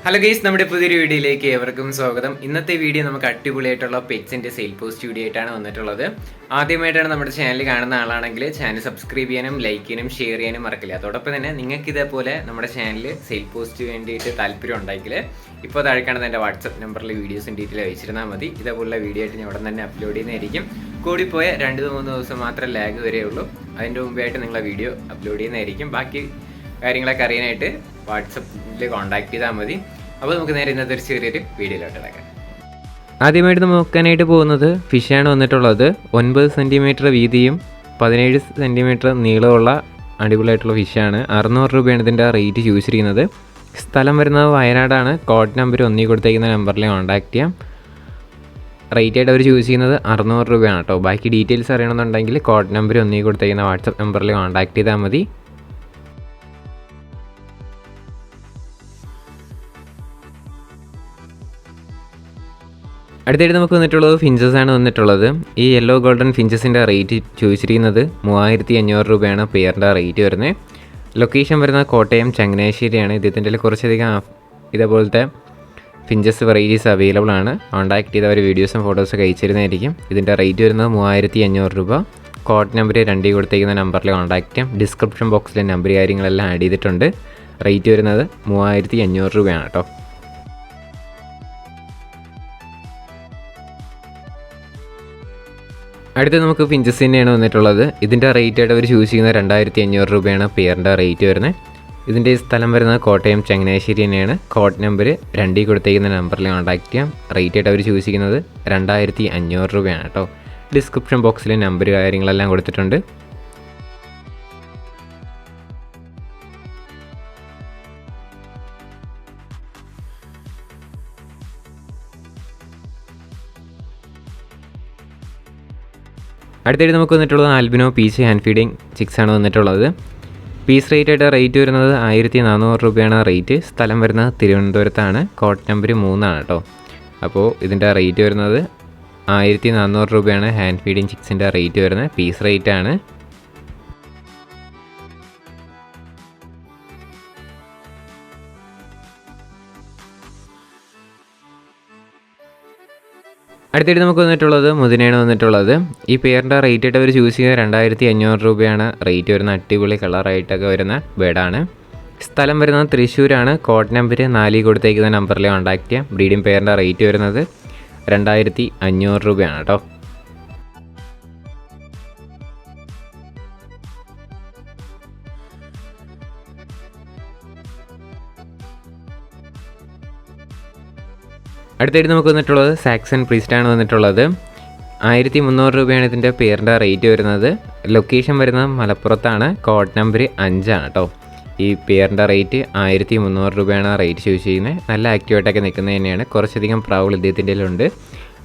Hello guys, നമ്മുടെ പുതിയൊരു വീഡിയോയിലേക്ക് ഏവർക്കും സ്വാഗതം. ഇന്നത്തെ വീഡിയോ നമുക്ക് അടിപൊളിയായിട്ടുള്ള പെറ്റ്സിൻ്റെ സെയിൽ പോസ്റ്റ് വീഡിയോ ആയിട്ടാണ് വന്നിട്ടുള്ളത്. ആദ്യമായിട്ടാണ് നമ്മുടെ ചാനൽ കാണുന്ന ആളാണെങ്കിൽ ചാനൽ സബ്സ്ക്രൈബ് ചെയ്യാനും ലൈക്ക് ചെയ്യാനും ഷെയർ ചെയ്യാനും മറക്കില്ല. അതോടൊപ്പം തന്നെ നിങ്ങൾക്ക് ഇതേപോലെ നമ്മുടെ ചാനൽ സെയിൽ പോസ്റ്റ് വേണ്ടിയിട്ട് താല്പര്യം ഉണ്ടെങ്കിൽ ഇപ്പോൾ താഴെ കാണുന്ന എൻ്റെ വാട്സപ്പ് നമ്പറിൽ വീഡിയോസും ഡീറ്റെയിൽ അയച്ചിരുന്നാൽ മതി. ഇതേപോലുള്ള വീഡിയോ ആയിട്ട് ഞാൻ ഉടൻ തന്നെ അപ്ലോഡ് ചെയ്യുന്നതായിരിക്കും. കൂടിപ്പോയ 2-3 ദിവസം മാത്രം ലാഗ് വരെയുള്ളൂ. അതിൻ്റെ മുമ്പായിട്ട് നിങ്ങളെ വീഡിയോ അപ്ലോഡ് ചെയ്യുന്നതായിരിക്കും. ബാക്കി കാര്യങ്ങളൊക്കെ അറിയാനായിട്ട് വാട്സപ്പിൽ കോൺടാക്ട് ചെയ്താൽ മതി. അപ്പോൾ നമുക്ക് നേരെ ഇന്നത്തെ ഒരു ചെറിയൊരു വീഡിയോയിലോട്ട് ഇടക്കാം. ആദ്യമായിട്ട് നോക്കാനായിട്ട് പോകുന്നത് ഫിഷാണ് വന്നിട്ടുള്ളത്. 9 സെൻറ്റിമീറ്റർ വീതിയും 17 സെൻറ്റിമീറ്റർ നീളമുള്ള അടിപൊളിയായിട്ടുള്ള ഫിഷാണ്. 600 രൂപയാണ് ഇതിൻ്റെ റേറ്റ് ചോദിച്ചിരിക്കുന്നത്. സ്ഥലം വരുന്നത് വയനാടാണ്. കോഡ് നമ്പർ 1 കൊടുത്തേക്കുന്ന നമ്പറിൽ കോൺടാക്ട് ചെയ്യാം. റേറ്റ് ആയിട്ട് അവർ ചൂസ് ചെയ്യുന്നത് 600 രൂപയാണ് കേട്ടോ. ബാക്കി ഡീറ്റെയിൽസ് അറിയണമെന്നുണ്ടെങ്കിൽ കോഡ് നമ്പർ 1 കൊടുത്തേക്കുന്ന വാട്സപ്പ് നമ്പറിൽ കോൺടാക്ട് ചെയ്താൽ മതി. അടുത്തായിട്ട് നമുക്ക് വന്നിട്ടുള്ളത് ഫിഞ്ചസ് ആണ് വന്നിട്ടുള്ളത്. ഈ യെല്ലോ ഗോൾഡൻ ഫിഞ്ചസിൻ്റെ റേറ്റ് ചോദിച്ചിരിക്കുന്നത് 3500 രൂപയാണ് പെയറിൻ്റെ റേറ്റ് വരുന്നത്. ലൊക്കേഷൻ വരുന്നത് കോട്ടയം ചങ്ങനാശ്ശേരിയാണ്. ഇതിൻ്റെ കുറച്ചധികം ഇതേപോലത്തെ ഫിഞ്ചസ് വെറൈറ്റീസ് അവൈലബിൾ ആണ്. കോൺടാക്ട് ചെയ്ത ഒരു വീഡിയോസും ഫോട്ടോസൊക്കെ അയച്ചിരുന്നതായിരിക്കും. ഇതിൻ്റെ റേറ്റ് വരുന്നത് 3500 രൂപ. കോഡ് നമ്പർ 2 കൊടുത്തേക്കുന്ന നമ്പറിൽ കോൺടാക്ട് ചെയ്യാം. ഡിസ്ക്രിപ്ഷൻ ബോക്സിലെ നമ്പർ കാര്യങ്ങളെല്ലാം ആഡ് ചെയ്തിട്ടുണ്ട്. റേറ്റ് വരുന്നത് 3500 രൂപയാണ് കേട്ടോ. അടുത്ത് നമുക്ക് ഫിഞ്ചസ് തന്നെയാണ് വന്നിട്ടുള്ളത്. ഇതിൻ്റെ റേറ്റ് ആയിട്ട് അവർ ചൂസ് ചെയ്യുന്നത് 2500 രൂപയാണ് പെയറിൻ്റെ റേറ്റ് വരുന്നത്. ഇതിൻ്റെ സ്ഥലം വരുന്നത് കോട്ടയം ചങ്ങനാശ്ശേരി തന്നെയാണ്. കോഡ് നമ്പർ 2 കൊടുത്തേക്കുന്ന നമ്പറിൽ കോൺടാക്ട് ചെയ്യാം. റേറ്റ് ആയിട്ട് അവർ ചൂസ് ചെയ്യുന്നത് 2500 രൂപയാണ് കേട്ടോ. ഡിസ്ക്രിപ്ഷൻ ബോക്സിൽ നമ്പർ കാര്യങ്ങളെല്ലാം കൊടുത്തിട്ടുണ്ട്. അടുത്തായിട്ട് നമുക്ക് വന്നിട്ടുള്ളത് ആൽബിനോ പീച്ച് ഹാൻഡ് ഫീഡിങ് ചിക്സാണ് വന്നിട്ടുള്ളത്. പീസ് റേറ്റ് ആയിട്ട് റേറ്റ് വരുന്നത് 1400 രൂപയാണ് റേറ്റ്. സ്ഥലം വരുന്നത് തിരുവനന്തപുരത്താണ്. കോഡ് നമ്പർ 3 ആണ് കേട്ടോ. അപ്പോൾ ഇതിൻ്റെ റേറ്റ് വരുന്നത് 1400 രൂപയാണ് ഹാൻഡ് ഫീഡിങ് ചിക്സിൻ്റെ റേറ്റ് വരുന്നത്. പീസ് റേറ്റ് ആണ്. അടുത്തായിട്ട് നമുക്ക് വന്നിട്ടുള്ളത് മുതിനയാണ് വന്നിട്ടുള്ളത്. ഈ പെയറിൻ്റെ റേറ്റ് ആയിട്ട് അവർ ചൂസ് ചെയ്യുന്നത് 2500 രൂപയാണ് റേറ്റ് വരുന്ന. അടിപൊളി കളറായിട്ടൊക്കെ വരുന്ന ബേഡാണ്. സ്ഥലം വരുന്നത് തൃശ്ശൂരാണ്. കോഡ് നമ്പർ 4 കൊടുത്തേക്കുന്ന നമ്പറിൽ കോൺടാക്ട് ചെയ്യാം. ബ്രീഡിംഗ് പെയറിൻ്റെ റേറ്റ് വരുന്നത് 2500 രൂപയാണ് കേട്ടോ. അടുത്തായിട്ട് നമുക്ക് വന്നിട്ടുള്ളത് സാക്സൺ പ്രീസ്റ്റാണ് വന്നിട്ടുള്ളത്. 1300 രൂപയാണ് ഇതിൻ്റെ പെയറിൻ്റെ റേറ്റ് വരുന്നത്. ലൊക്കേഷൻ വരുന്നത് മലപ്പുറത്താണ്. കോഡ് നമ്പർ 5 ആണ് കേട്ടോ. ഈ പെയറിൻ്റെ റേറ്റ് 1300 രൂപയാണ് റേറ്റ് ചൂസ് ചെയ്യുന്നത്. നല്ല ആക്റ്റീവായിട്ടൊക്കെ നിൽക്കുന്നത് തന്നെയാണ്. കുറച്ചധികം പ്രൗൾ ഇദ്ദേഹത്തിൻ്റെ ഉണ്ട്.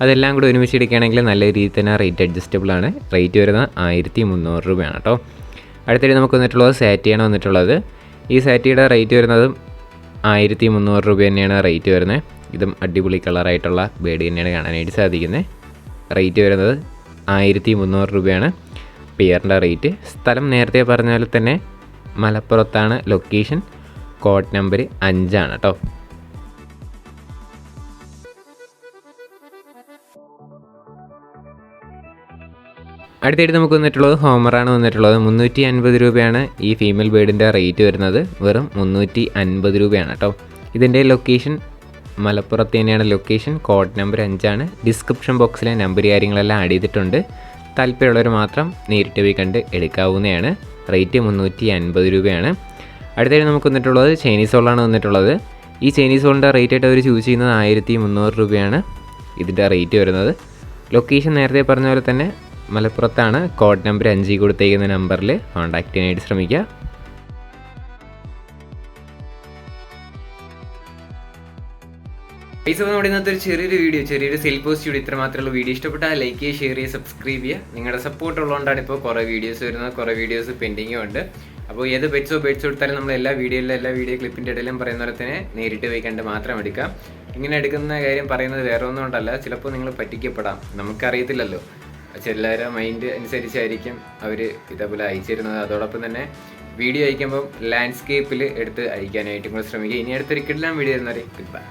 അതെല്ലാം കൂടി ഒരുമിച്ച് എടുക്കുകയാണെങ്കിൽ നല്ല രീതിയിൽ തന്നെ റേറ്റ് അഡ്ജസ്റ്റബിൾ ആണ്. റേറ്റ് വരുന്നത് 1300 രൂപയാണ് കേട്ടോ. അടുത്തായിട്ട് നമുക്ക് വന്നിട്ടുള്ളത് സാറ്റിയാണ് വന്നിട്ടുള്ളത്. ഈ സാറ്റിയുടെ റേറ്റ് വരുന്നത് 1300 രൂപ തന്നെയാണ് റേറ്റ് വരുന്നത്. ഇതും അടിപൊളി കളറായിട്ടുള്ള ബേഡ് തന്നെയാണ് കാണാനായിട്ട് സാധിക്കുന്നത്. റേറ്റ് വരുന്നത് 1300 രൂപയാണ് പെയറിൻ്റെ റേറ്റ്. സ്ഥലം നേരത്തെ പറഞ്ഞ പോലെ തന്നെ മലപ്പുറത്താണ് ലൊക്കേഷൻ. കോഡ് നമ്പർ 5 ആണ് കേട്ടോ. അടുത്തായിട്ട് നമുക്ക് വന്നിട്ടുള്ളത് ഹോമറാണ് വന്നിട്ടുള്ളത്. 350 രൂപയാണ് ഈ ഫീമെയിൽ ബേഡിൻ്റെ റേറ്റ് വരുന്നത്. വെറും 350 രൂപയാണ് കേട്ടോ. ഇതിൻ്റെ ലൊക്കേഷൻ മലപ്പുറത്ത് തന്നെയാണ് ലൊക്കേഷൻ. കോഡ് നമ്പർ 5 ആണ്. ഡിസ്ക്രിപ്ഷൻ ബോക്സിലെ നമ്പർ കാര്യങ്ങളെല്ലാം ആഡ് ചെയ്തിട്ടുണ്ട്. താല്പര്യമുള്ളവർ മാത്രം നേരിട്ട് പോയി കണ്ട് എടുക്കാവുന്നതാണ്. റേറ്റ് 350 രൂപയാണ്. അടുത്തായിട്ട് നമുക്ക് വന്നിട്ടുള്ളത് ചൈനീസ് സോളാണ് വന്നിട്ടുള്ളത്. ഈ ചൈനീസ് സോളിൻ്റെ റേറ്റ് ആയിട്ട് അവർ ചൂസ് ചെയ്യുന്നത് 1300 രൂപയാണ് ഇതിൻ്റെ റേറ്റ് വരുന്നത്. ലൊക്കേഷൻ നേരത്തെ പറഞ്ഞ പോലെ തന്നെ മലപ്പുറത്താണ്. കോഡ് നമ്പർ 5 കൊടുത്തേക്കുന്ന നമ്പറിൽ കോൺടാക്ട് ചെയ്യാനായിട്ട് ശ്രമിക്കുക. നമ്മുടെ ഇന്നത്തെ ഒരു ചെറിയൊരു സെയിൽ പോസ്റ്റ് വീഡിയോ ഇത്ര മാത്രമേ വീഡിയോ ഇഷ്ടപ്പെട്ടാൽ ലൈക്ക് ചെയ്യുക, ഷെയർ ചെയ്യുക, സബ്സ്ക്രൈബ് ചെയ്യുക. നിങ്ങളുടെ സപ്പോർട്ട് ഉള്ളതുകൊണ്ടാണ് ഇപ്പോൾ കുറേ വീഡിയോസ് വരുന്നത്. കുറേ വീഡിയോസ് പെൻഡിങ്ങും ഉണ്ട്. അപ്പോൾ ഏത് ബെഡ്സോ എടുത്താലും നമ്മൾ എല്ലാ വീഡിയോ ക്ലിപ്പിൻ്റെ ഇടയിലും പറയുന്ന പോലെ തന്നെ നേരിട്ട് പോയി കണ്ട് മാത്രം എടുക്കാം. ഇങ്ങനെ എടുക്കുന്ന കാര്യം പറയുന്നത് വേറെ ഒന്നും കൊണ്ടല്ല. ചിലപ്പോൾ നിങ്ങൾ പറ്റിക്കപ്പെടാം, നമുക്കറിയത്തില്ലല്ലോ. ചിലരുടെ മൈൻഡ് അനുസരിച്ചായിരിക്കും അവർ ഇതേപോലെ അയച്ചിരുന്നത്. അതോടൊപ്പം തന്നെ വീഡിയോ അയക്കുമ്പം ലാൻഡ്സ്കേപ്പിൽ എടുത്ത് അയക്കാനായിട്ട് നിങ്ങൾ ശ്രമിക്കുക. ഇനി അടുത്തൊരിക്കലും വീഡിയോ തരുന്നവരെ ഗുഡ് ബൈ.